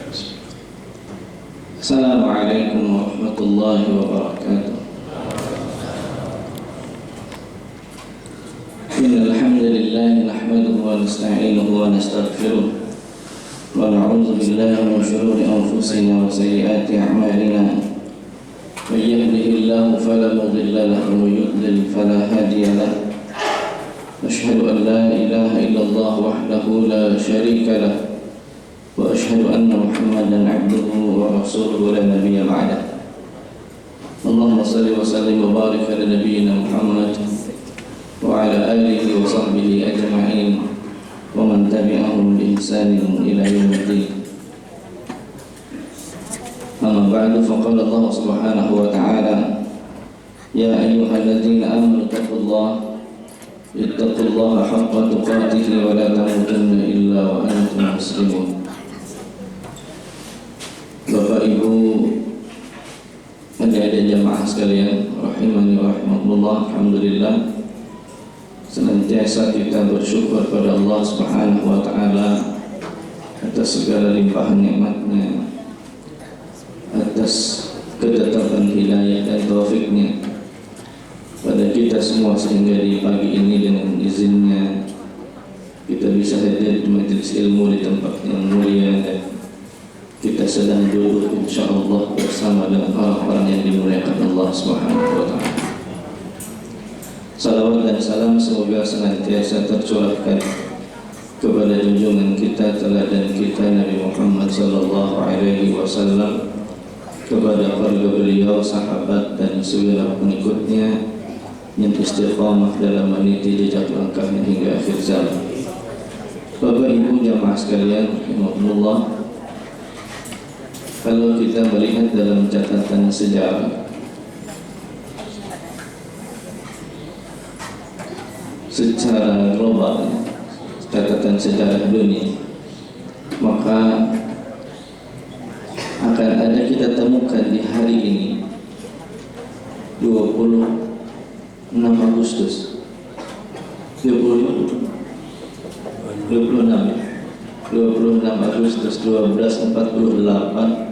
Assalamualaikum warahmatullahi wabarakatuh. Innal hamdalillah nahmaduhu wa nasta'inuhu wa nastaghfiruh wa na'udzu billahi min shururi anfusina wa sayyiati a'malina. Man yahdihillahu fala mudilla lahu wa man yudlil fala hadiya lahu. Asyhadu an la ilaha illallah wahdahu la syarika lahu wa asyhadu anna Muhammadan abduhu wa rasuluhu la nabiyya ba'dah. Allahumma salli wa sallim wa barik ala nabiyyina Muhammad wa ala alihi wa sahbihi ajma'in wa man tabi'ahum bi ihsanin ila yaumiddin. Amma ba'du, faqala Allah subhanahu wa ta'ala: ya ayyuhalladzina amanu taqullaha ittaqullaha haqqa tuqatih wa la tamutunna illa wa antum muslimun. Bapak Ibu, adik-adik jamaah sekalian, rahimani wa rahimakumullah. Alhamdulillah, senantiasa kita bersyukur pada Allah Subhanahu wa taala atas segala limpahan nikmat-Nya, atas ketetapan hidayah dan taufiknya pada kita semua, sehingga di pagi ini dengan izinnya kita bisa hadir di majelis ilmu di tempat yang mulia, dan kita sedang duduk insyaallah bersama dengan orang-orang yang dimuliakan Allah Subhanahu wa taala. Salawat dan salam semoga senantiasa tercurahkan kepada junjungan kita, teladan kita, Nabi Muhammad sallallahu alaihi wasallam, kepada keluarga beliau, sahabat dan segala pengikutnya yang istiqamah dalam meniti jejak langkahnya hingga akhir zaman. Bapak Ibu jamaah sekalian, rahimakumullah, kalau kita melihat dalam catatan sejarah, secara global, catatan sejarah dunia, maka akan ada kita temukan di hari ini 26 Agustus 26 Agustus 1248.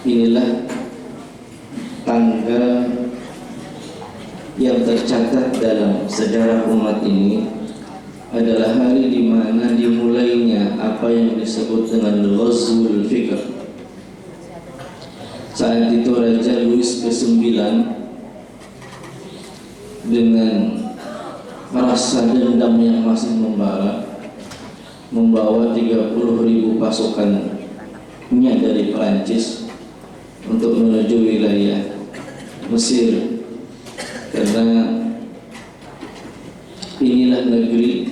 Inilah tanggal yang tercatat dalam sejarah umat ini, adalah hari di mana dimulainya apa yang disebut dengan Ghazwul Fikr. Saat itu Raja Louis ke-9 dengan rasa dendam yang masih membara, membawa 30.000 pasukannya dari Perancis untuk menuju wilayah Mesir, karena inilah negeri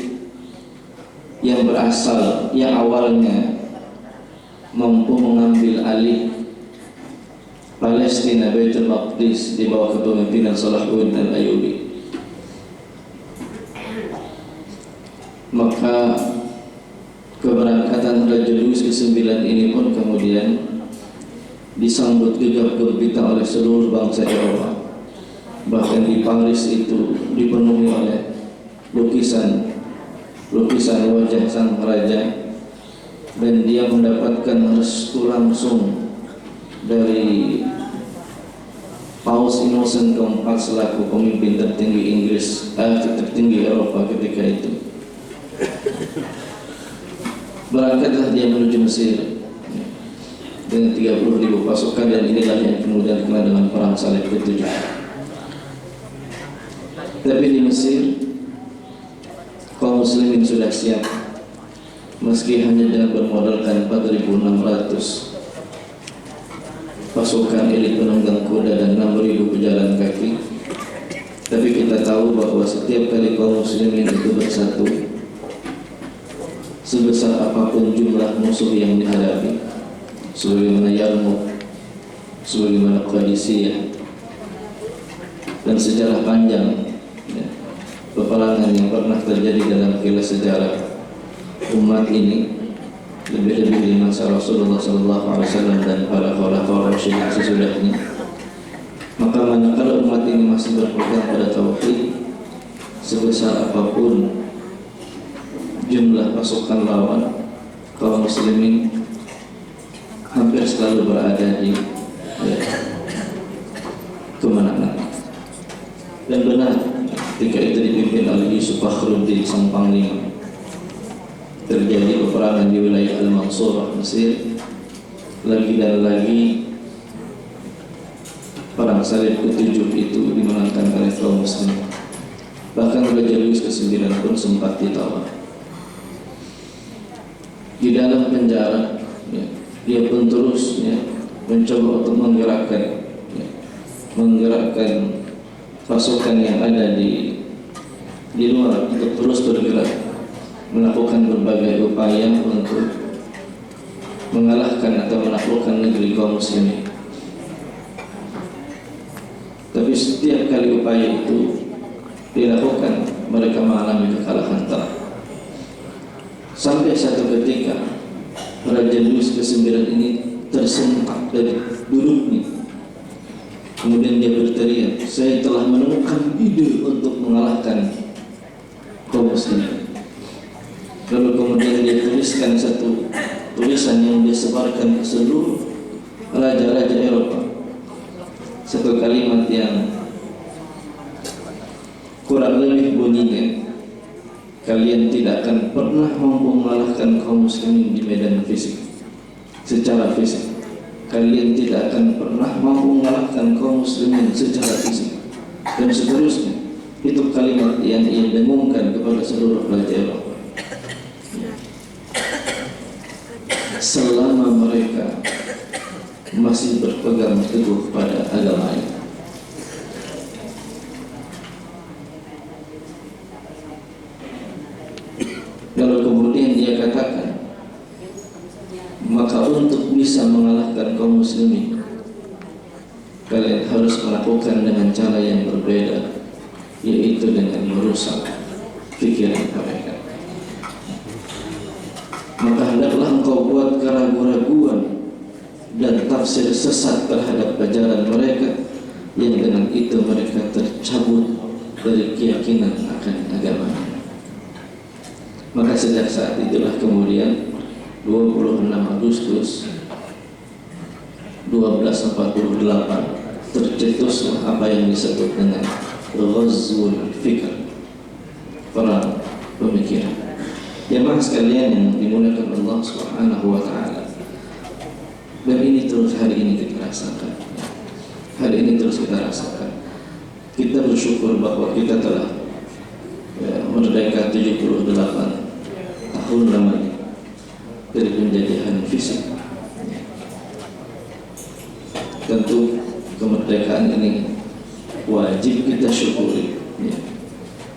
yang awalnya mampu mengambil alih Palestina, Baitul Maqdis di bawah kepemimpinan Salahuddin Al-Ayyubi. Maka keberangkatan Raja Louis ke-9 ini pun kemudian disambut gegap gempita oleh seluruh bangsa Eropa. Bahkan di Paris itu dipenuhi oleh lukisan wajah sang raja, dan dia mendapatkan restu langsung dari Paus Innocent keempat selaku pemimpin tertinggi Eropa ketika itu. Berangkatlah dia menuju Mesir dengan 30.000 pasukan, dan inilah yang kemudian dikenal dengan Perang Salib ke-7. Tapi di Mesir kaum muslimin sudah siap, meski hanya dengan bermodalkan 4.600 pasukan elit penunggang kuda dan 6.000 pejalan kaki. Tapi kita tahu bahwa setiap kali kaum muslimin itu bersatu, sebesar apapun jumlah musuh yang dihadapi, sebagaimana Yarmouk, sebagaimana Qadisiyah, dan sejarah panjang peperangan yang pernah terjadi dalam kilas sejarah umat ini, lebih-lebih di masa Rasulullah SAW dan para khalifah Rasyidin sesudahnya. Maka manakala umat ini masih berpegang pada tauhid, sebesar apapun jumlah pasukan lawan, kaum muslimin hampir selalu berada di kemenangan. Dan benar, ketika itu dipimpin oleh Yusuf Fakhruddin sang panglima, terjadi peperangan di wilayah Al-Mansurah, Mesir. Lagi dan lagi perang salib ke-7 itu dimenangkan oleh kaum muslim. Bahkan Raja Louis ke-9 pun sempat ditawar. Di dalam penjara, dia pun terus mencoba untuk menggerakkan pasukan yang ada di luar untuk terus bergerak, melakukan berbagai upaya untuk mengalahkan atau menaklukkan negeri kaum muslimin. Tapi setiap kali upaya itu dilakukan, mereka mengalami kekalahan telak. Sampai satu ketika Raja Louis ke-9 ini tersentak dari duduknya. Kemudian dia berteriak, "Saya telah menemukan ide untuk mengalahkan kaum muslimin." Lalu kemudian dia tuliskan satu tulisan yang dia sebarkan ke seluruh raja-raja Eropa. Satu kalimat yang kurang lebih bunyinya, "Kalian tidak akan pernah mampu mengalahkan kaum muslimin di medan fisik. Secara fisik, kalian tidak akan pernah mampu mengalahkan kaum muslimin secara fisik." Dan seterusnya. Itu kalimat yang ia dengungkan kepada seluruh raja Eropa. Selama mereka masih berpegang teguh pada agamanya. Lalu kemudian dia katakan, maka untuk bisa mengalahkan kaum muslimin, kalian harus melakukan dengan cara yang berbeda, yaitu dengan merusak pikiran mereka. Maka hendaklah engkau buat keraguan-raguan dan tafsir sesat terhadap ajaran mereka, yang dengan itu mereka tercabut dari keyakinan akan agamanya. Maka sejak saat itulah kemudian 26 Agustus 1248 tercetuslah apa yang disebut dengan Ghazwul Fikr, perang pemikiran. Jemaah sekalian yang dimuliakan Allah Subhanahu wa taala. Dan ini terus hari ini kita rasakan. Hari ini terus kita rasakan. Kita bersyukur bahwa kita telah merdeka 78 tahun lamanya dari penjajahan fisik. Tentu kemerdekaan ini wajib kita syukuri,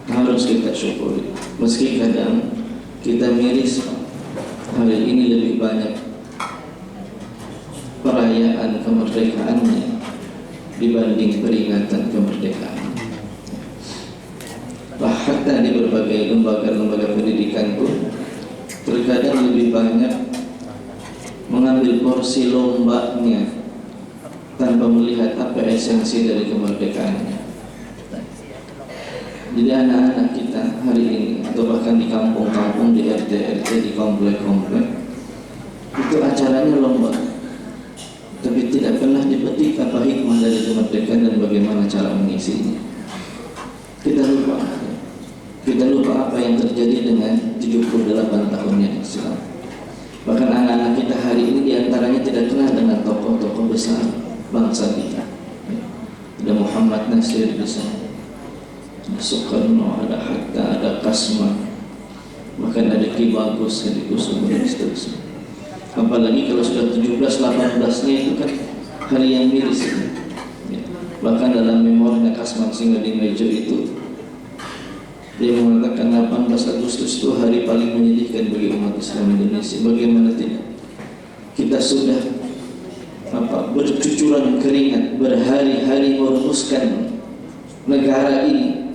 harus kita syukuri. Meski kadang kita miris, hari ini lebih banyak perayaan kemerdekaannya dibanding peringatan kemerdekaan. Bahkan di berbagai lembaga-lembaga pendidikan pun terkadang lebih banyak mengambil porsi lombanya tanpa melihat apa esensi dari kemerdekaannya. Jadi anak-anak kita hari ini, atau bahkan di kampung-kampung, di RT-RT, di komplek-komplek, itu acaranya lomba, tapi tidak pernah dipetik apa hikmah dari kemerdekaan dan bagaimana cara mengisinya. Kita lupa apa yang terjadi dengan 78 tahunnya Islam. Bahkan anak-anak kita hari ini diantaranya tidak kenal dengan tokoh-tokoh besar bangsa kita. Ada Muhammad Nasir di sana, ada Soekarno, ada Hatta, ada Kasma, bahkan ada Ki Bagus, Hadi Kusuma, dan seterusnya. Apalagi kalau sudah 17-18-nya itu kan hari yang miris. Bahkan dalam memorinya Kasman Singadingmejo itu, dia mengatakan 18 Agustus itu hari paling menyedihkan bagi umat Islam Indonesia. Bagaimana tidak? Kita sudah bercucuran keringat, berhari-hari merumuskan negara ini,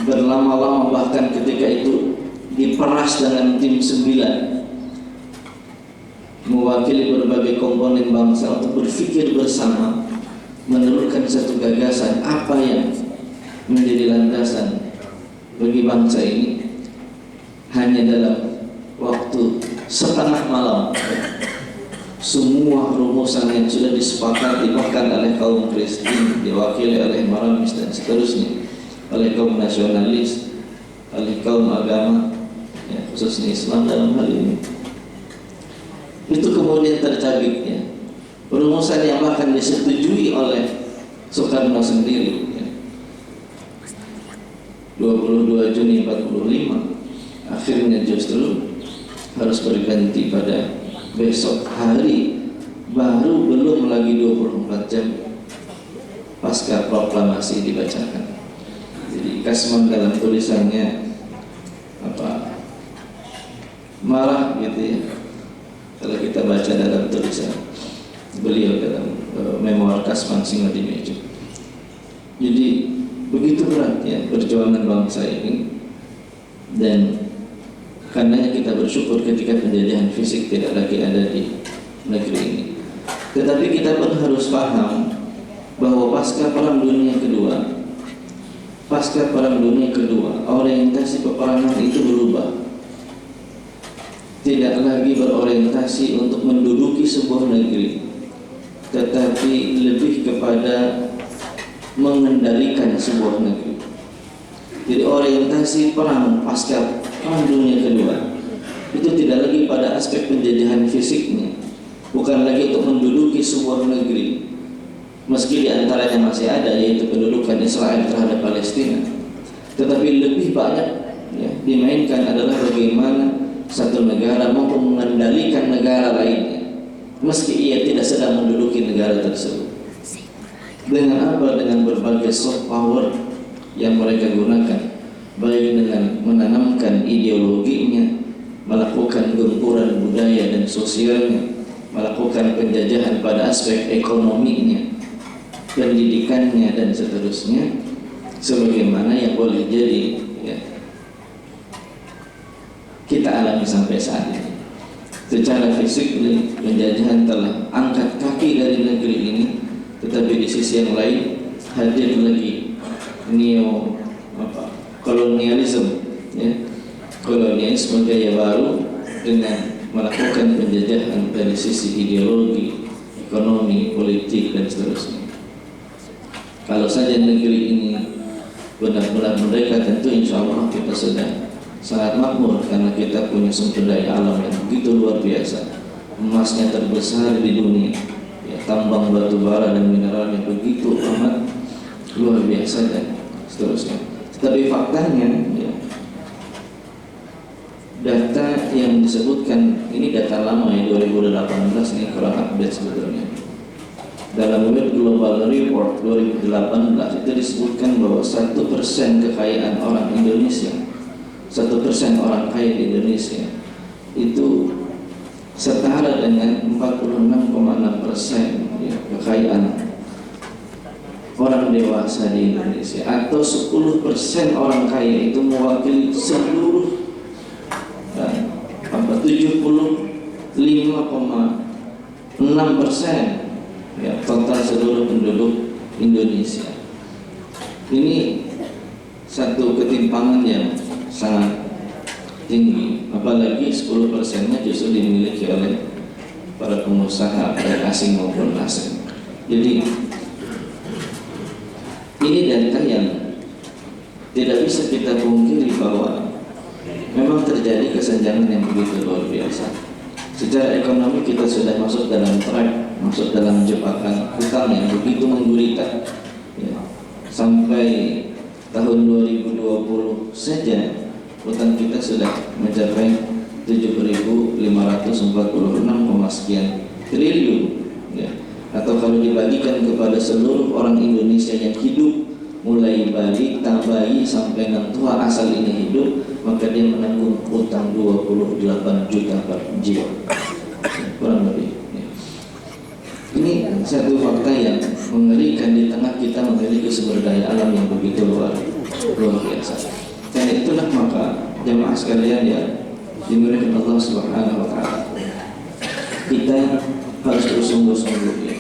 berlama-lama, bahkan ketika itu diperas dengan tim 9 mewakili berbagai komponen bangsa untuk berpikir bersama, menurunkan satu gagasan apa yang menjadi landasan bagi bangsa ini. Hanya dalam semua rumusan yang sudah disepakati bahkan oleh kaum Kristen, diwakili oleh Maramis dan seterusnya, oleh kaum nasionalis, oleh kaum agama, ya, khususnya Islam dalam hal ini, itu kemudian tercabik, ya, rumusan yang bahkan disetujui oleh Soekarno sendiri, ya. 22 Juni 45 akhirnya justru harus berganti pada besok hari, baru belum lagi 24 jam pasca proklamasi dibacakan. Jadi Kasman dalam tulisannya marah gitu ya kalau kita baca dalam tulisan beliau dalam memoir Kasman Singodimedjo. Jadi begitu berat ya perjuangan bangsa ini, dan karenanya kita bersyukur ketika penjajahan fisik tidak lagi ada di negeri ini. Tetapi kita pun harus paham bahwa pasca Perang Dunia Kedua, orientasi peperangan itu berubah. Tidak lagi berorientasi untuk menduduki sebuah negeri, tetapi lebih kepada mengendalikan sebuah negeri. Jadi orientasi perang pasca Perang Dunia Kedua itu tidak lagi pada aspek penjajahan fisiknya, bukan lagi untuk menduduki sebuah negeri, meski diantaranya masih ada yaitu pendudukan Israel terhadap Palestina, tetapi lebih banyak ya, dimainkan adalah bagaimana satu negara mampu mengendalikan negara lainnya, meski ia tidak sedang menduduki negara tersebut. Dengan apa? Dengan berbagai soft power yang mereka gunakan, baik dengan menanamkan ideologinya, melakukan gempuran budaya dan sosialnya, melakukan penjajahan pada aspek ekonominya, pendidikannya dan seterusnya, sebagaimana yang boleh jadi ya, kita alami sampai saat ini. Secara fisik penjajahan telah angkat kaki dari negeri ini, tetapi di sisi yang lain hadir lagi kolonialisme, ya, kolonialisme gaya baru dengan melakukan penjajahan dari sisi ideologi, ekonomi, politik dan seterusnya. Kalau saja negeri ini benar-benar merdeka, tentu insya Allah kita sudah sangat makmur, karena kita punya sumber daya alam yang begitu luar biasa, emasnya terbesar di dunia, ya, tambang batu bara dan mineralnya begitu amat luar biasa dan seterusnya. Tetapi faktanya ya, data yang disebutkan ini data lama ya, 2018 ini kurang update sebetulnya. Dalam World Global Report 2018 itu disebutkan bahwa 1% kekayaan orang Indonesia, 1% orang kaya di Indonesia itu setara dengan 46,6% ya, kekayaan orang dewasa di Indonesia, atau 10% orang kaya itu mewakili seluruh 75,6% ya, total seluruh penduduk Indonesia. Ini satu ketimpangan yang sangat tinggi, apalagi 10%-nya justru dimiliki oleh para pengusaha baik asing maupun asing. Jadi ini data yang tidak bisa kita pungkiri bahwa memang terjadi kesenjangan yang begitu luar biasa. Secara ekonomi kita sudah masuk dalam track, masuk dalam jebakan hutang yang begitu menggurita ya. Sampai tahun 2020 saja hutang kita sudah mencapai 7.546, sekian triliun ya. Atau kalau dibagikan kepada seluruh orang Indonesia yang hidup mulai balita, bayi sampai yang tua asal ini hidup, maka dia menanggung hutang 28 juta per jiwa kurang lebih ya. Ini satu fakta yang mengerikan di tengah kita memiliki sumber daya alam yang begitu luar biasa. Dan itulah maka jemaah sekalian ya dimuliakan Allah Subhanahu wa taala, kita harus bersungguh-sungguh ya,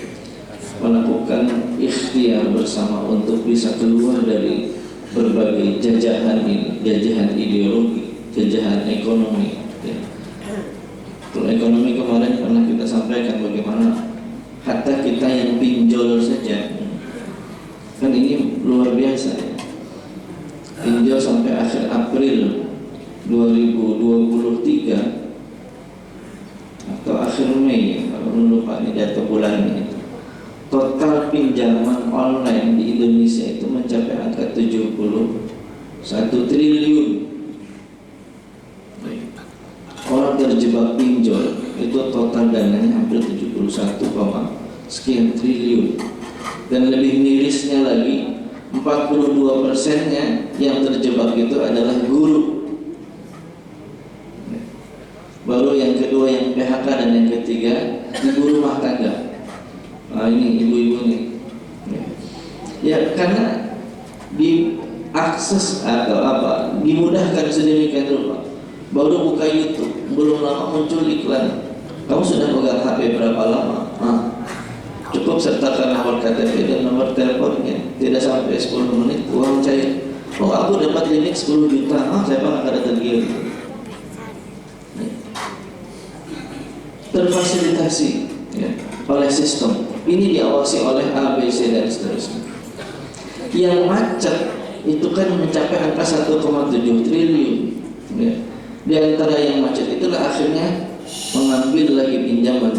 melakukan ikhtiar bersama untuk bisa keluar dari berbagai jajahan ini, jajahan ideologi, jajahan ekonomi ya. Kalau ekonomi kemarin pernah kita sampaikan bagaimana hatta kita yang pinjol saja, kan ini luar biasa ya. Pinjol sampai akhir April 2023 atau akhir Mei, kalau lupa ini data bulannya, total pinjaman online di Indonesia itu mencapai angka 71 triliun. Orang terjebak pinjol itu total dananya hampir 71, sekian triliun. Dan lebih mirisnya lagi, 42%-nya yang terjebak itu adalah guru. Baru yang kedua yang PHK, dan yang ketiga ibu rumah tangga. Nah, ini ibu-ibu nih. Ya, karena diakses atau apa, dimudahkan sedemikian rupa. Baru buka YouTube, belum lama muncul iklan. Kamu sudah pegang HP berapa lama? Cukup sertakan nomor KTP dan nomor teleponnya. Tidak sampai 10 menit uang cair. Oh, aku dapat limit 10 juta. Saya nggak ada tergiur. Terfasilitasi ya, oleh sistem. Ini diawasi oleh A, B, C dan seterusnya. Yang macet itu kan mencapai angka 1,7 triliun. Ya. Di antara yang macet itulah akhirnya mengambil lagi pinjaman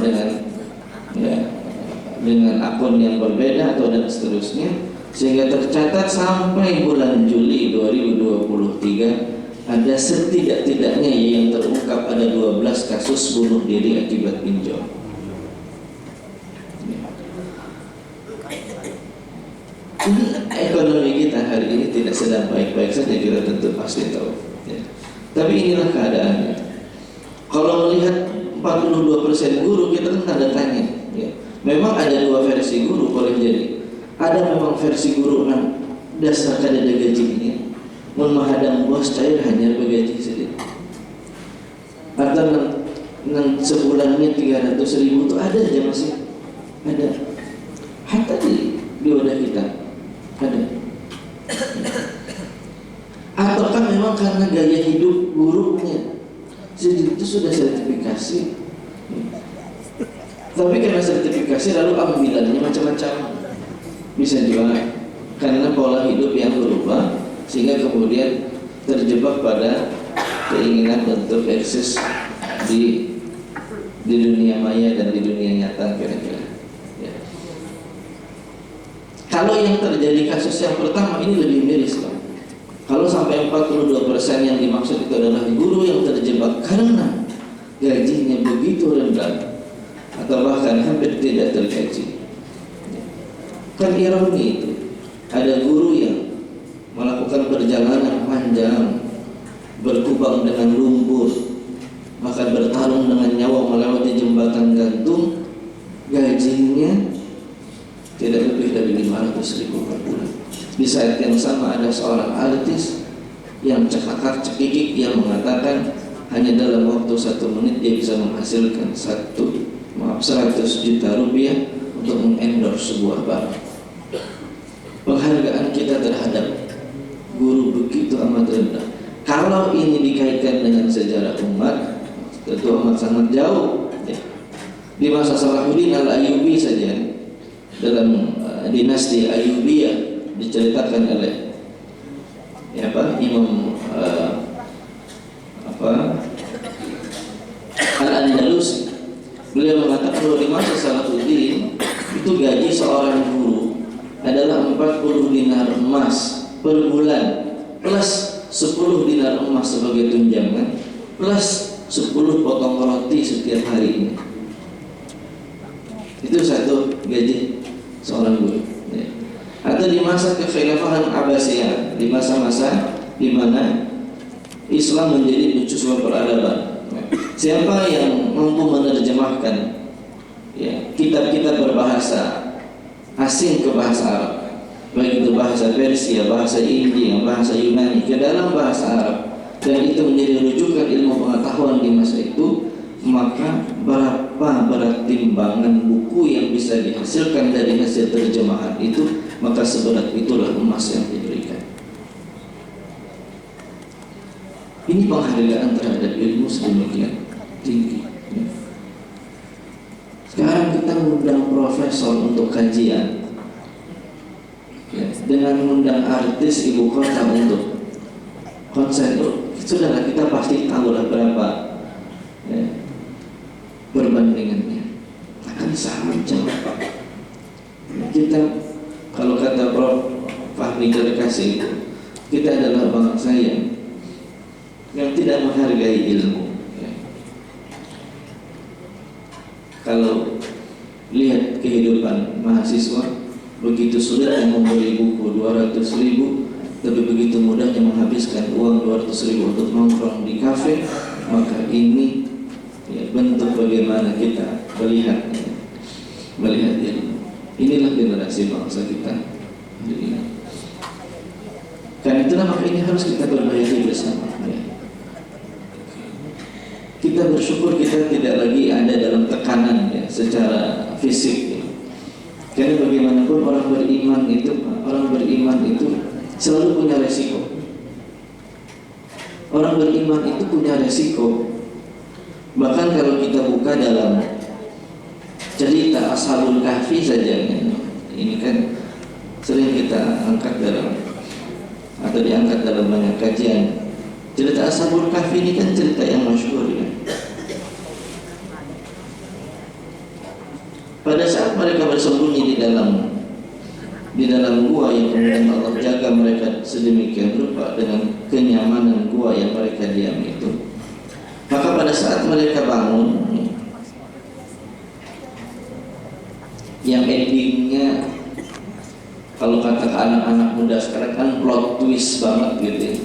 dengan akun yang berbeda atau dan seterusnya, sehingga tercatat sampai bulan Juli 2023 ada setidak-tidaknya yang terungkap ada 12 kasus bunuh diri akibat pinjol. Ini ekonomi kita hari ini tidak sedang baik-baik saja, kita tentu pasti tahu ya. Tapi inilah keadaannya. Kalau melihat 42% guru, kita kan tanda tanya ya. Memang ada dua versi guru boleh jadi. Ada memang versi guru dasar kada ada gajinya, menghadang bos cair hanya bergaji sedikit. Atau sebulannya 300.000 itu ada aja masih ada. Hatta di wadah kita ada. Ataukah memang karena gaya hidup buruknya, jadi itu sudah sertifikasi. Tapi karena sertifikasi lalu ambilannya macam-macam. Bisa juga karena pola hidup yang berubah, sehingga kemudian terjebak pada keinginan untuk eksis di dunia maya dan di dunia nyata kira-kira ya. Kalau yang terjadi kasus yang pertama ini lebih miris Pak. Kalau sampai 42% yang dimaksud itu adalah guru yang terjebak karena gajinya begitu rendah atau bahkan hampir tidak tergaji. Kan ironi itu. Ada guru yang melakukan perjalanan panjang, berkubang dengan lumpur, bahkan bertarung dengan nyawa melewati jembatan gantung, gajinya tidak lebih dari 500.000 per bulan. Di saat yang sama ada seorang artis yang cekakak cekikik yang mengatakan hanya dalam waktu 1 menit dia bisa menghasilkan 100 juta rupiah untuk mengendorse sebuah barang. Penghargaan kita terhadap guru begitu amat rendah. Kalau ini dikaitkan dengan sejarah umat, tentu amat sangat jauh ya. Di masa Salahuddin Al-Ayyubi saja, dalam dinasti Ayyubiyah diceritakan oleh Imam Al-Andalusi. Beliau mengatakan bahwa di masa Salahuddin itu gaji seorang guru adalah 40 dinar emas per bulan plus 10 dinar emas sebagai tunjangan plus 10 potong roti setiap harinya. Itu satu gaji seorang guru ya. Atau di masa kekhilafahan Abbasiyah, di masa-masa di mana Islam menjadi mercusuar peradaban. Siapa yang mampu menerjemahkan ya, kitab-kitab berbahasa asing ke bahasa Arab, baik itu bahasa Persia, bahasa India, bahasa Yunani ke dalam bahasa Arab, dan itu menjadi rujukan ilmu pengetahuan di masa itu, maka berapa berat timbangan buku yang bisa dihasilkan dari hasil terjemahan itu, maka seberat itulah emas yang diberikan. Ini penghargaan terhadap ilmu sedemikian tinggi. Sekarang kita mengundang profesor untuk kajian, dengan mengundang artis ibu kota untuk konser. Sudahlah, kita pasti tahu lah berapa perbandingannya, akan sangat jauh. Kita, kalau kata Prof. Fahmi Terkasih, kita adalah bangsa yang tidak menghargai ilmu. Kalau lihat kehidupan mahasiswa, begitu sulitnya membeli buku 200.000, tapi begitu mudahnya menghabiskan uang 200.000 untuk nongkrong di kafe. Maka ini bentuk bagaimana kita melihat ilmu. Inilah generasi bangsa kita. Karena itulah maka ini harus kita perbaiki bersama. Kita bersyukur kita tidak lagi ada dalam tekanan secara fisik. Karena bagaimanapun orang beriman itu selalu punya resiko. Orang beriman itu punya resiko. Bahkan kalau kita buka dalam cerita Ashabul Kahfi saja, ini kan sering kita angkat atau diangkat dalam banyak kajian. Cerita Ashabul Kahfi ini kan cerita yang masyhur ya. Pada saat mereka bersembunyi di dalam gua yang kemudian Allah jaga mereka sedemikian rupa dengan kenyamanan gua yang mereka diam itu, maka pada saat mereka bangun, yang endingnya kalau kata ke anak-anak muda sekarang kan plot twist banget gitu ya.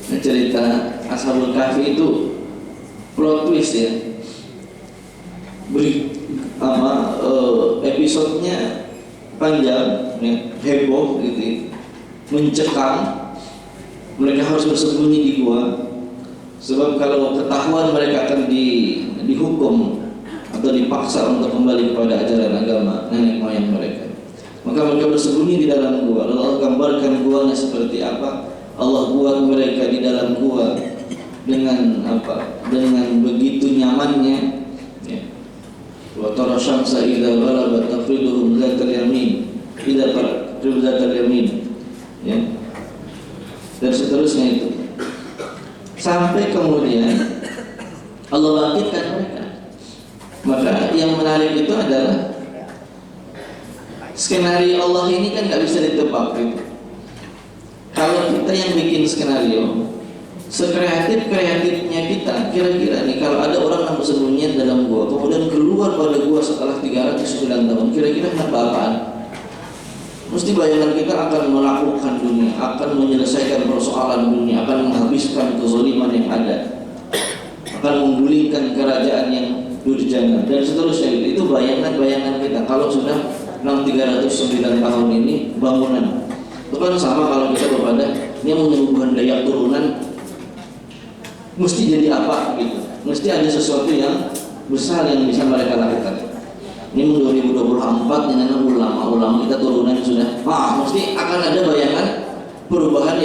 Nah, cerita Ashabul Kahfi itu plot twist ya. Episodenya panjang ya, heboh gitu ya. Mencekam. Mereka harus bersembunyi di gua. Sebab kalau ketahuan mereka akan dihukum atau dipaksa untuk kembali kepada ajaran agama nenek moyang mereka. Maka mereka bersembunyi di dalam gua. Lalu Allah gambarkan guanya seperti apa. Allah buat mereka di dalam gua dengan dengan begitu nyamannya. Wa tara syamsa idza gharabat tafriduhum zatal yamin, idza tafridu zatal yamin. Ya. Dan seterusnya itu. Sampai kemudian Allah bangkitkan mereka. Maka yang menarik itu adalah skenario Allah ini kan nggak bisa ditebak gitu. Kalau kita yang bikin skenario, sekreatif-kreatifnya kita, kira-kira nih kalau ada orang yang bersembunyi dalam gua, kemudian keluar pada gua setelah 309 tahun, kira-kira kenapa apaan? Mesti bayangan kita akan melakukan dunia, akan menyelesaikan persoalan dunia, akan menghabiskan kezaliman yang ada, akan menggulingkan kerajaan yang durjana dan seterusnya. Itu bayangan-bayangan kita. Kalau sudah 309 tahun ini bangunan, itu kan sama kalau kita kepada ini menyembuhkan daya turunan, mesti jadi apa gitu, mesti ada sesuatu yang besar yang bisa mereka lakukan. Ini 2024 ini ulama kita turunan sudah, mesti akan ada bayangan perubahan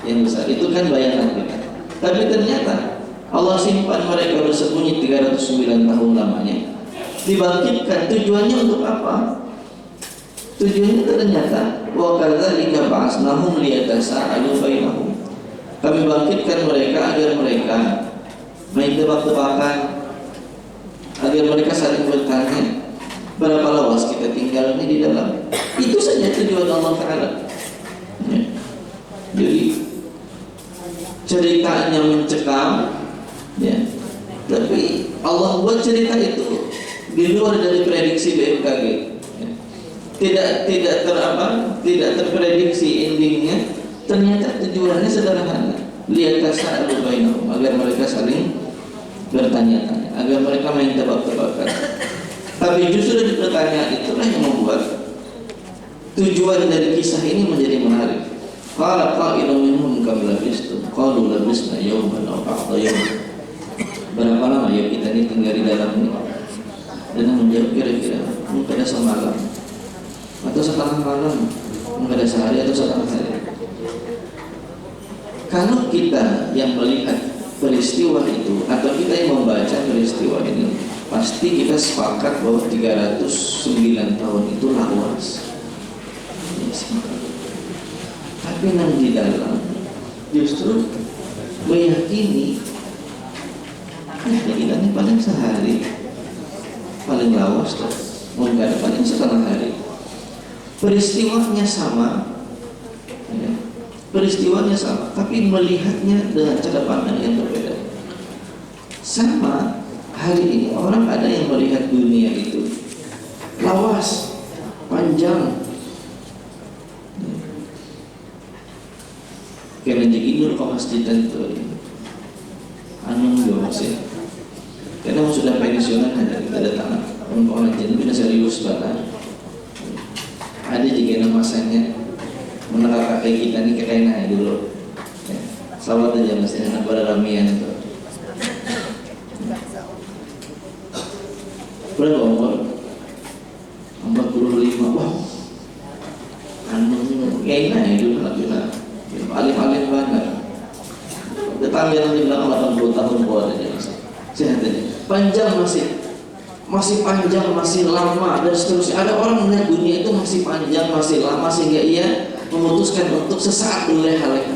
yang besar. Itu kan bayangan kita. Tapi ternyata Allah simpan mereka bersembunyi 309 tahun lamanya, dibangkitkan. Tujuannya untuk apa? Tujuannya ternyata wa kadzalika ba'asnahum liyatasaalu bainahum. Kami bangkitkan mereka agar mereka main tebak-tebakan, agar mereka saling bertanya berapa lawas kita tinggal ini di dalam. Itu saja tujuan Allah Ta'ala ya. Jadi ceritanya mencekam ya, tapi Allah buat cerita itu di luar dari prediksi BMKG ya. Tidak terprediksi endingnya. Ternyata tujuannya sederhana, liyatasaalu bainahum, agar mereka saling bertanya-tanya, agar mereka main tebak-tebakan. Tapi justru dari pertanyaan itulah yang membuat tujuan dari kisah ini menjadi menarik. Qala qailun minhum kam labistum qalu labisna yawman aw ba'da yawm. Berapa lama ya kita ini tinggal di dalam ini? Dan menjawab kira-kira mungkin ada semalam atau setengah malam, mungkin ada sehari atau setengah hari. Kalau kita yang melihat peristiwa itu atau kita yang membaca peristiwa ini, pasti kita sepakat bahwa 309 tahun itu lawas. Ya, sepakat. Tapi yang di dalam justru meyakini kita ini paling sehari, paling lawas tuh, mungkin ada paling setengah hari. Peristiwanya sama, ya, peristiwanya sama, tapi melihatnya dengan cara pandang yang berbeda. Sama hari ini orang ada yang melihat dunia itu lawas, panjang. Karena jadi kau pasti tentu anu sih. Karena sudah pensiunan hanya kita datang orang jadi tidak serius banget. Ada juga masanya menengah kakek kita nih kekainan dulu. Ya. Selamat aja mas, anak pada ramian itu. Berapa umur? 45. Wah, anu kekainan itu lah. Alim-alim banget. Tetangga yang di belakang 80 tahun buat aja mas. Sehat aja. Panjang masih panjang, masih lama dan seterusnya. Ada orang melihat dunia itu masih panjang, masih lama sehingga ia memutuskan untuk sesaat leha-leha.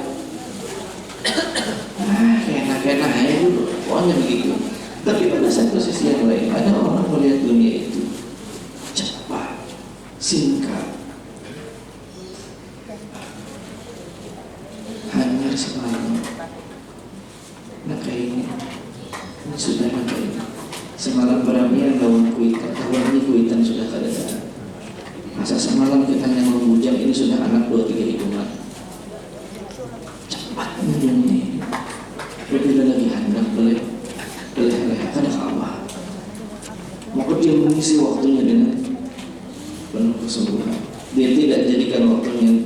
Kena ya dulu. Pokoknya begitu. Tapi pada satu sisi yang lain ada orang melihat dunia itu cepat, singkat. Hanyar semalam. Maka ini sudah maka ini. Semalam beramian lawan kuitan, lawannya kuitan sudah keadaan. Masa semalam kita yang membujang ini sudah anak 2-3 hitungan. Cepatnya dunia ini. Berbeda lagi hendak boleh kadang Allah. Maka dia mengisi waktunya dengan penuh kesungguhan. Dia tidak jadikan waktunya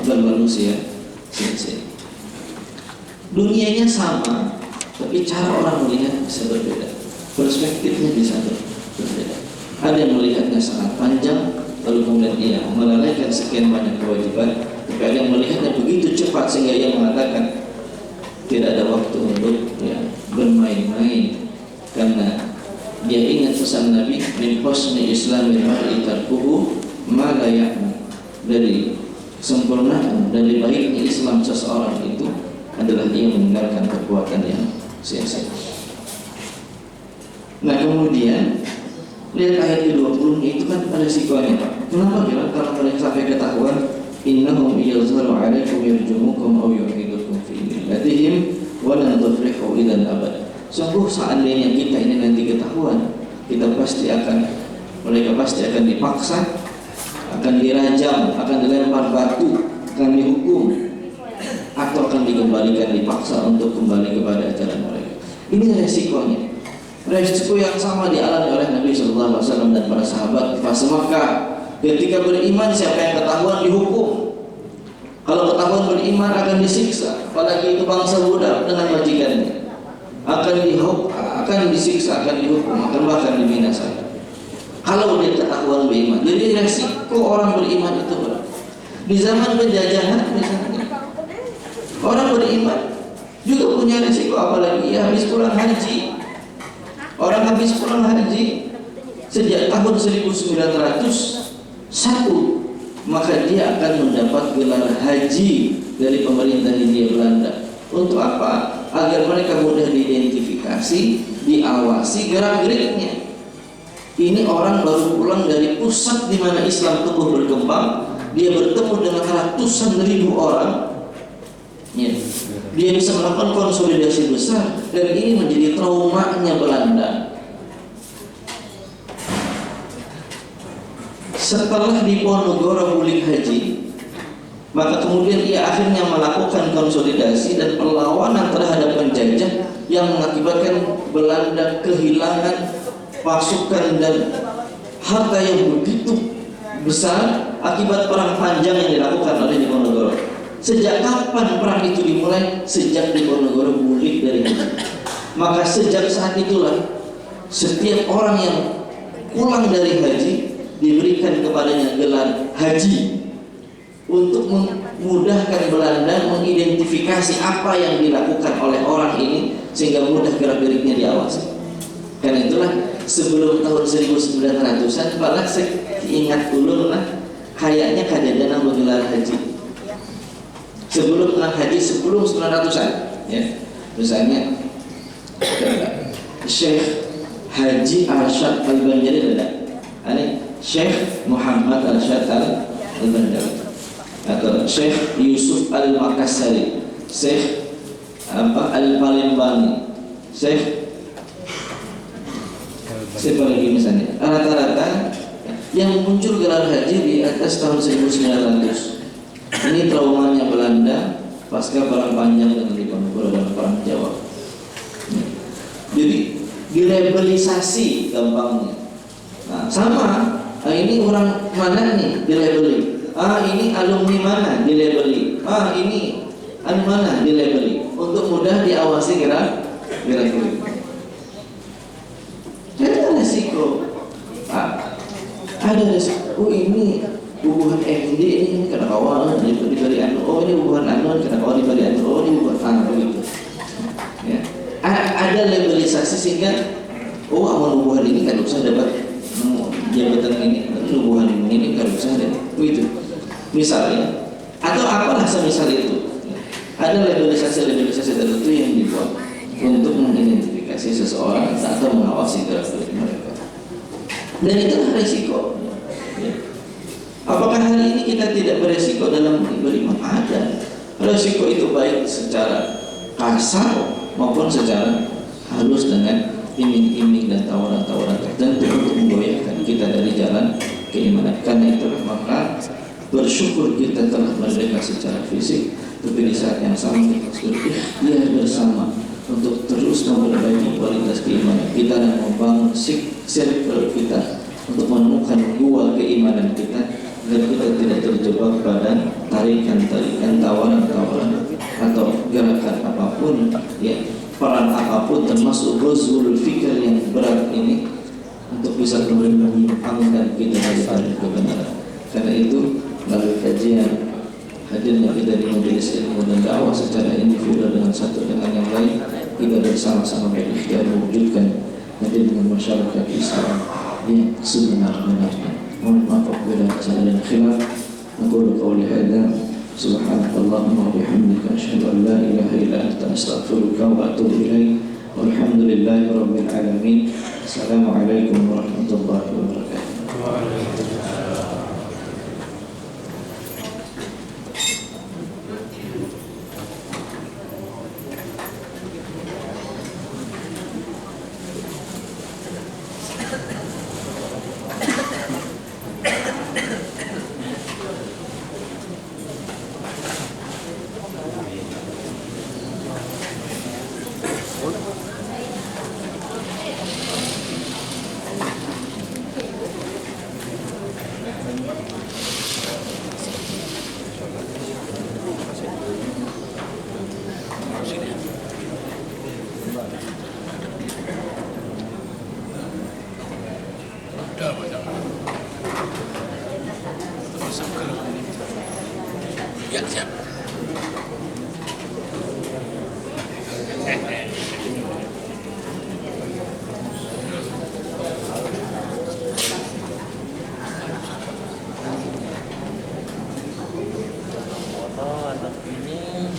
berlalu sia-sia. Dunianya sama, tapi cara orang melihat bisa berbeda. Perspektifnya bisa berbeda. Ada yang melihatnya sangat panjang, lalu kemudian ia melalaikan sekian banyak kewajiban. Tapi ada yang melihatnya begitu cepat sehingga ia mengatakan tidak ada waktu untuk bermain-main, karena dia ingat pesan Nabi, min husni islamil mar'i tarkuhu ma la ya'ni. Dari kesempurnaan, dari baiknya Islam seseorang itu adalah dia meninggalkan perbuatan yang sia-sia. Nah kemudian lihat ayat ke-20 itu kan ada resikonya Pak. Kenapa bilang kalau mereka sampai ketahuan innahum yazharu 'alaikum yarjumukum aw yu'idukum fi millatihim wa lan tuflihu idzan abad. Sungguh seandainya kita ini nanti ketahuan, mereka pasti akan dipaksa, akan dirajam, akan dilempar batu, akan dihukum, atau akan dikembalikan dipaksa untuk kembali kepada ajaran mereka. Ini resikonya. Resiko yang sama dialami oleh Nabi SAW dan para sahabat di fase Makkah. Ketika beriman, siapa yang ketahuan dihukum. Kalau ketahuan beriman akan disiksa. Apalagi itu bangsa budak dengan majikannya, akan disiksa, akan dihukum, akan bahkan dibinasakan. Kalau dia ketahuan beriman, jadi resiko orang beriman itu berat. Di zaman penjajahan misalnya, orang beriman juga punya resiko, apalagi ya habis pulang haji. Orang habis pulang haji sejak tahun 1901, maka dia akan mendapat gelar haji dari pemerintah Hindia Belanda. Untuk apa? Agar mereka mudah diidentifikasi, diawasi gerak-geriknya. Ini orang baru pulang dari pusat di mana Islam tumbuh berkembang. Dia bertemu dengan ratusan ribu orang. Ya. Dia bisa melakukan konsolidasi besar, dan ini menjadi traumanya Belanda. Setelah Diponegoro bulik haji, maka kemudian ia akhirnya melakukan konsolidasi dan perlawanan terhadap penjajah yang mengakibatkan Belanda kehilangan pasukan dan harta yang begitu besar akibat perang panjang yang dilakukan oleh Diponegoro. Sejak kapan perang itu dimulai? Sejak Diponegoro bulik dari haji. Maka sejak saat itulah setiap orang yang pulang dari haji diberikan kepadanya gelar haji, untuk memudahkan Belanda mengidentifikasi apa yang dilakukan oleh orang ini sehingga mudah gerak-geriknya diawasi. Karena itulah sebelum tahun 1900-an malah saya ingat ulun lah kayaknya kadang-kadang menggelar haji sebelum haji sebelum 900-an ya. Misalnya Syekh Haji Arsyad Al-Banjari ada. Ini Syekh Muhammad Arsyad Al-Banjari atau Syekh Yusuf Al-Makassari, Syekh Al-Palembang, Syekh siapa lagi misalnya. Rata-rata yang muncul gelar haji di atas tahun 1900. Ini traumanya Belanda pasca perang panjang dengan Diponegoro dan perang Jawa. Jadi dilabelisasi gampangnya. Nah, sama. Ini orang mana nih dilabeli? Ini alumni mana dilabeli? Ini anu mana dilabeli? Untuk mudah diawasi gerak-gerik. Ada resiko. Ada resiko. Ini hubungan MD ini kena kawan diberi anu. Ini hubungan anu kena kawan diberi anu. Ini hubungan begitu. Ya. Ada labelisasi sehingga amal hubungan ini kan usah dapat jabatan ini, hubungan ini kan usah ada begitu. Misalnya atau apalah semisal itu. Ada labelisasi tertentu yang dibuat untuk mengidentifikasi seseorang atau mengawasi gerak-gerik mereka. Dan itulah resiko. Apakah hari ini kita tidak beresiko dalam beriman? Ada. Resiko itu baik secara kasar maupun secara halus dengan iming-iming dan tawaran-tawaran tertentu untuk menggoyahkan kita dari jalan keimanan. Karena itulah maka bersyukur kita telah merdeka secara fisik, tapi di saat yang sama kita harus berikhtiar bersama untuk terus memperbaiki kualitas keimanan kita dan membangun circle kita untuk menemukan gua keimanan kita agar kita tidak terjebak pada tarikan-tarikan, tawaran-tawaran atau gerakan apapun ya, peran apapun termasuk ghazwul fikr yang berat ini untuk bisa kembali menyimpangkan kita dari kebenaran. Karena itu melalui kajian hadirnya kita di majelis ilmu dan dakwah secara individu dengan satu dengan yang lain, kita bersama-sama berikhtiar mewujudkan hadir dengan masyarakat Islam yang sebenar-benarnya. Mohon maaf apabila salah dan khilaf. Aku qauli hadza subhanakallahumma wa bihamdika asyhadu an la ilaha illa anta astaghfiruka wa atubu ilaik. Walhamdulillahi rabbil alamin. Assalamualaikum warahmatullahi wabarakatuh. Ya, siap. Ini